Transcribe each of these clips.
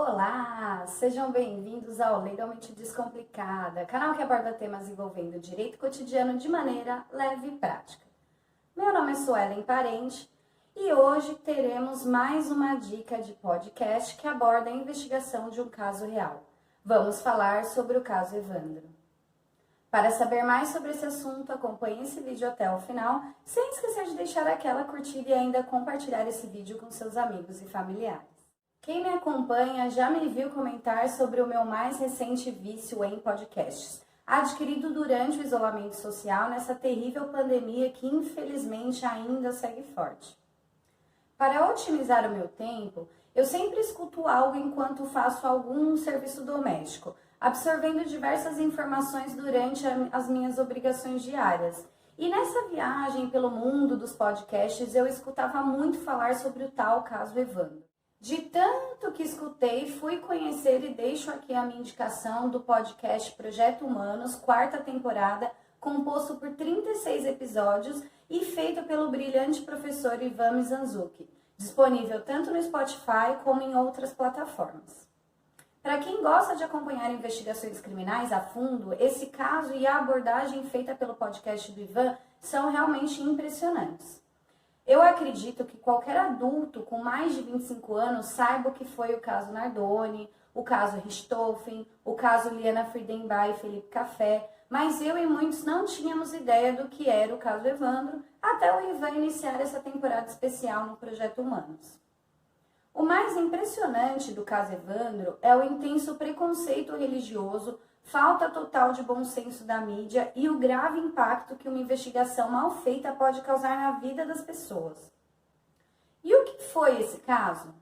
Olá, sejam bem-vindos ao Legalmente Descomplicada, canal que aborda temas envolvendo direito cotidiano de maneira leve e prática. Meu nome é Suelen Parente e hoje teremos mais uma dica de podcast que aborda a investigação de um caso real. Vamos falar sobre o caso Evandro. Para saber mais sobre esse assunto, acompanhe esse vídeo até o final, sem esquecer de deixar aquela curtida e ainda compartilhar esse vídeo com seus amigos e familiares. Quem me acompanha já me viu comentar sobre o meu mais recente vício em podcasts, adquirido durante o isolamento social nessa terrível pandemia que infelizmente ainda segue forte. Para otimizar o meu tempo, eu sempre escuto algo enquanto faço algum serviço doméstico, absorvendo diversas informações durante as minhas obrigações diárias. E nessa viagem pelo mundo dos podcasts, eu escutava muito falar sobre o tal caso Evandro. De tanto que escutei, fui conhecer e deixo aqui a minha indicação do podcast Projeto Humanos, 4ª temporada, composto por 36 episódios e feito pelo brilhante professor Ivan Mizanzuki, disponível tanto no Spotify como em outras plataformas. Para quem gosta de acompanhar investigações criminais a fundo, esse caso e a abordagem feita pelo podcast do Ivan são realmente impressionantes. Eu acredito que qualquer adulto com mais de 25 anos saiba o que foi o caso Nardoni, o caso Richthofen, o caso Liana Friedenbach e Felipe Café, mas eu e muitos não tínhamos ideia do que era o caso Evandro até o Ivan iniciar essa temporada especial no Projeto Humanos. O mais impressionante do caso Evandro é o intenso preconceito religioso, falta total de bom senso da mídia e o grave impacto que uma investigação mal feita pode causar na vida das pessoas. E o que foi esse caso?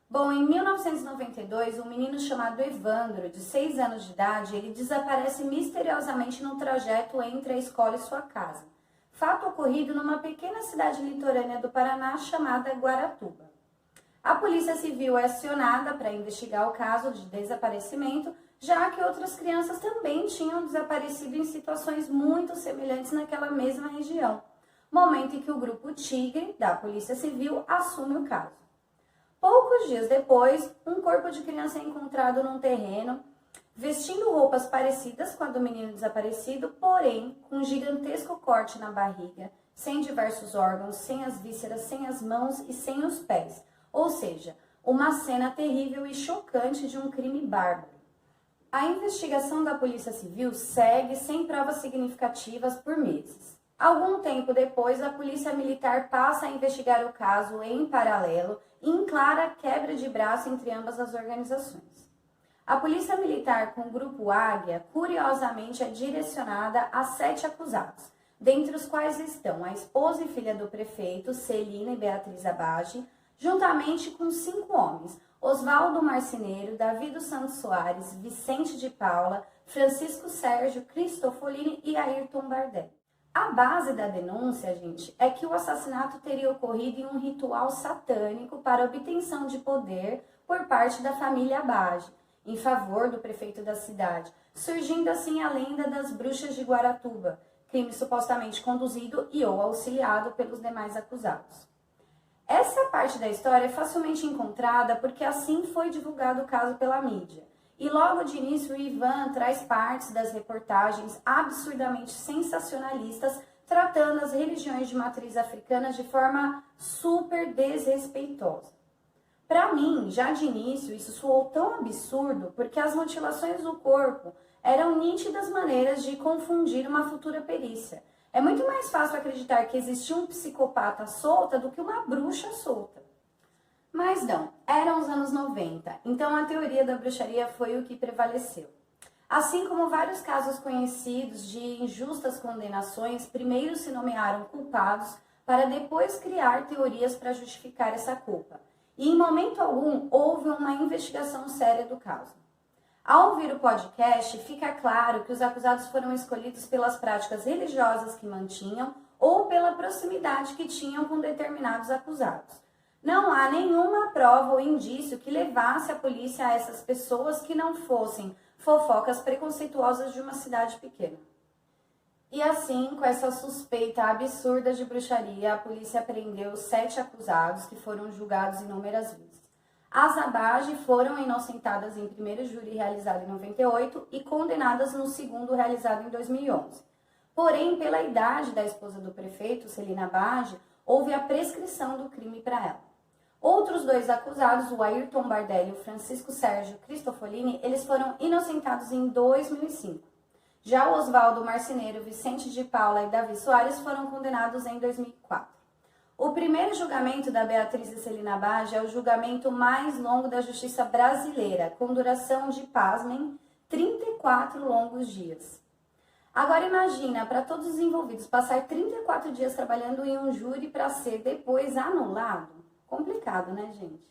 Bom, em 1992, um menino chamado Evandro, de 6 anos de idade, ele desaparece misteriosamente no trajeto entre a escola e sua casa. Fato ocorrido numa pequena cidade litorânea do Paraná chamada Guaratuba. A Polícia Civil é acionada para investigar o caso de desaparecimento, já que outras crianças também tinham desaparecido em situações muito semelhantes naquela mesma região, momento em que o Grupo Tigre, da Polícia Civil, assume o caso. Poucos dias depois, um corpo de criança é encontrado num terreno, vestindo roupas parecidas com a do menino desaparecido, porém com um gigantesco corte na barriga, sem diversos órgãos, sem as vísceras, sem as mãos e sem os pés, ou seja, uma cena terrível e chocante de um crime bárbaro. A investigação da Polícia Civil segue sem provas significativas por meses. Algum tempo depois, a Polícia Militar passa a investigar o caso em paralelo e em clara quebra de braço entre ambas as organizações. A Polícia Militar com o Grupo Águia, curiosamente, é direcionada a 7 acusados, dentre os quais estão a esposa e filha do prefeito, Celina e Beatriz Abage, juntamente com 5 homens, Oswaldo Marceneiro, Davi dos Santos Soares, Vicente de Paula, Francisco Sérgio, Cristofolini e Ayrton Bardelli. A base da denúncia, gente, é que o assassinato teria ocorrido em um ritual satânico para obtenção de poder por parte da família Abage, em favor do prefeito da cidade, surgindo assim a lenda das bruxas de Guaratuba, crime supostamente conduzido e ou auxiliado pelos demais acusados. Essa parte da história é facilmente encontrada porque assim foi divulgado o caso pela mídia. E logo de início o Ivan traz partes das reportagens absurdamente sensacionalistas tratando as religiões de matriz africana de forma super desrespeitosa. Para mim, já de início, isso soou tão absurdo porque as mutilações do corpo eram nítidas maneiras de confundir uma futura perícia. É muito mais fácil acreditar que existia um psicopata solta do que uma bruxa solta. Mas não, eram os anos 90, então a teoria da bruxaria foi o que prevaleceu. Assim como vários casos conhecidos de injustas condenações, primeiro se nomearam culpados para depois criar teorias para justificar essa culpa. E em momento algum houve uma investigação séria do caso. Ao ouvir o podcast, fica claro que os acusados foram escolhidos pelas práticas religiosas que mantinham ou pela proximidade que tinham com determinados acusados. Não há nenhuma prova ou indício que levasse a polícia a essas pessoas que não fossem fofocas preconceituosas de uma cidade pequena. E assim, com essa suspeita absurda de bruxaria, a polícia prendeu 7 acusados que foram julgados inúmeras vezes. As Abage foram inocentadas em primeiro júri realizado em 98 e condenadas no segundo realizado em 2011. Porém, pela idade da esposa do prefeito, Celina Abage, houve a prescrição do crime para ela. Outros dois acusados, o Ayrton Bardelli e o Francisco Sérgio Cristofolini, eles foram inocentados em 2005. Já o Oswaldo Marceneiro, Vicente de Paula e Davi Soares foram condenados em 2004. O primeiro julgamento da Beatriz e Celina Abage é o julgamento mais longo da justiça brasileira, com duração de, pasmem, 34 longos dias. Agora imagina, para todos os envolvidos, passar 34 dias trabalhando em um júri para ser depois anulado. Complicado, né, gente?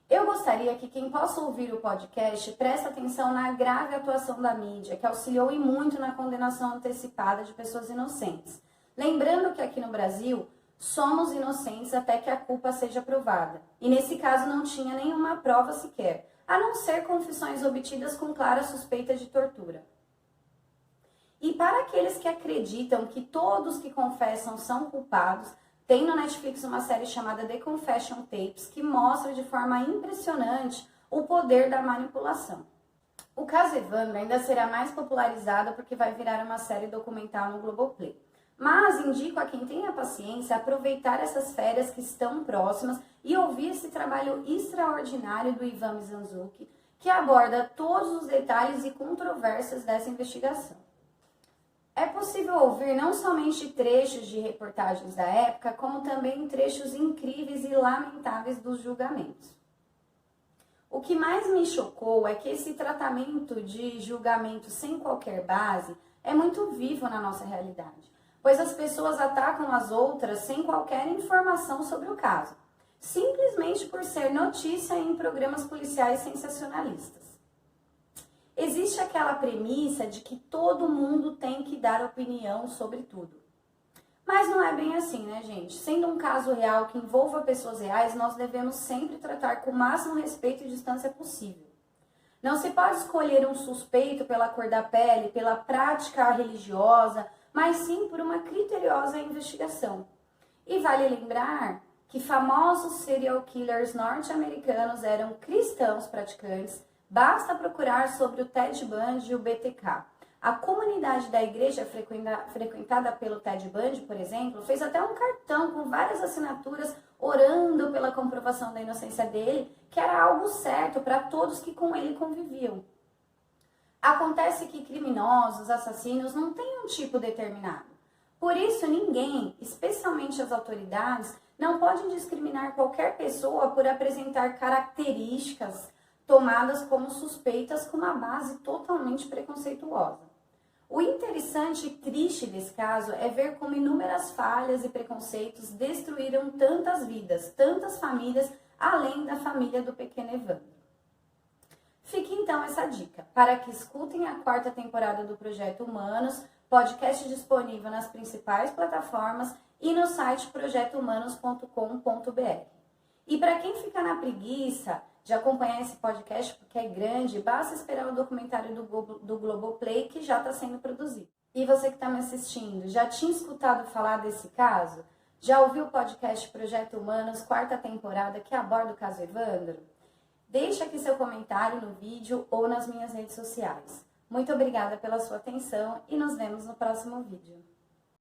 Eu gostaria que quem possa ouvir o podcast preste atenção na grave atuação da mídia, que auxiliou e muito na condenação antecipada de pessoas inocentes. Lembrando que aqui no Brasil, somos inocentes até que a culpa seja provada. E nesse caso não tinha nenhuma prova sequer, a não ser confissões obtidas com clara suspeita de tortura. E para aqueles que acreditam que todos que confessam são culpados, tem no Netflix uma série chamada The Confession Tapes, que mostra de forma impressionante o poder da manipulação. O caso Evandro ainda será mais popularizado porque vai virar uma série documental no Globoplay. Mas indico a quem tenha paciência aproveitar essas férias que estão próximas e ouvir esse trabalho extraordinário do Ivan Mizanzuki, que aborda todos os detalhes e controvérsias dessa investigação. É possível ouvir não somente trechos de reportagens da época, como também trechos incríveis e lamentáveis dos julgamentos. O que mais me chocou é que esse tratamento de julgamento sem qualquer base é muito vivo na nossa realidade, pois as pessoas atacam as outras sem qualquer informação sobre o caso, simplesmente por ser notícia em programas policiais sensacionalistas. Existe aquela premissa de que todo mundo tem que dar opinião sobre tudo. Mas não é bem assim, né, gente? Sendo um caso real que envolva pessoas reais, nós devemos sempre tratar com o máximo respeito e distância possível. Não se pode escolher um suspeito pela cor da pele, pela prática religiosa, mas sim por uma criteriosa investigação. E vale lembrar que famosos serial killers norte-americanos eram cristãos praticantes. Basta procurar sobre o Ted Bundy e o BTK. A comunidade da igreja frequentada pelo Ted Bundy, por exemplo, fez até um cartão com várias assinaturas orando pela comprovação da inocência dele, que era algo certo para todos que com ele conviviam. Acontece que criminosos, assassinos, não têm um tipo determinado. Por isso, ninguém, especialmente as autoridades, não podem discriminar qualquer pessoa por apresentar características tomadas como suspeitas com uma base totalmente preconceituosa. O interessante e triste desse caso é ver como inúmeras falhas e preconceitos destruíram tantas vidas, tantas famílias, além da família do pequeno Evandro. Fique então essa dica, para que escutem a 4ª temporada do Projeto Humanos, podcast disponível nas principais plataformas e no site projetohumanos.com.br. E para quem fica na preguiça de acompanhar esse podcast, porque é grande, basta esperar o documentário do Globoplay, que já está sendo produzido. E você que está me assistindo, já tinha escutado falar desse caso? Já ouviu o podcast Projeto Humanos, 4ª temporada, que aborda o caso Evandro? Deixe aqui seu comentário no vídeo ou nas minhas redes sociais. Muito obrigada pela sua atenção e nos vemos no próximo vídeo.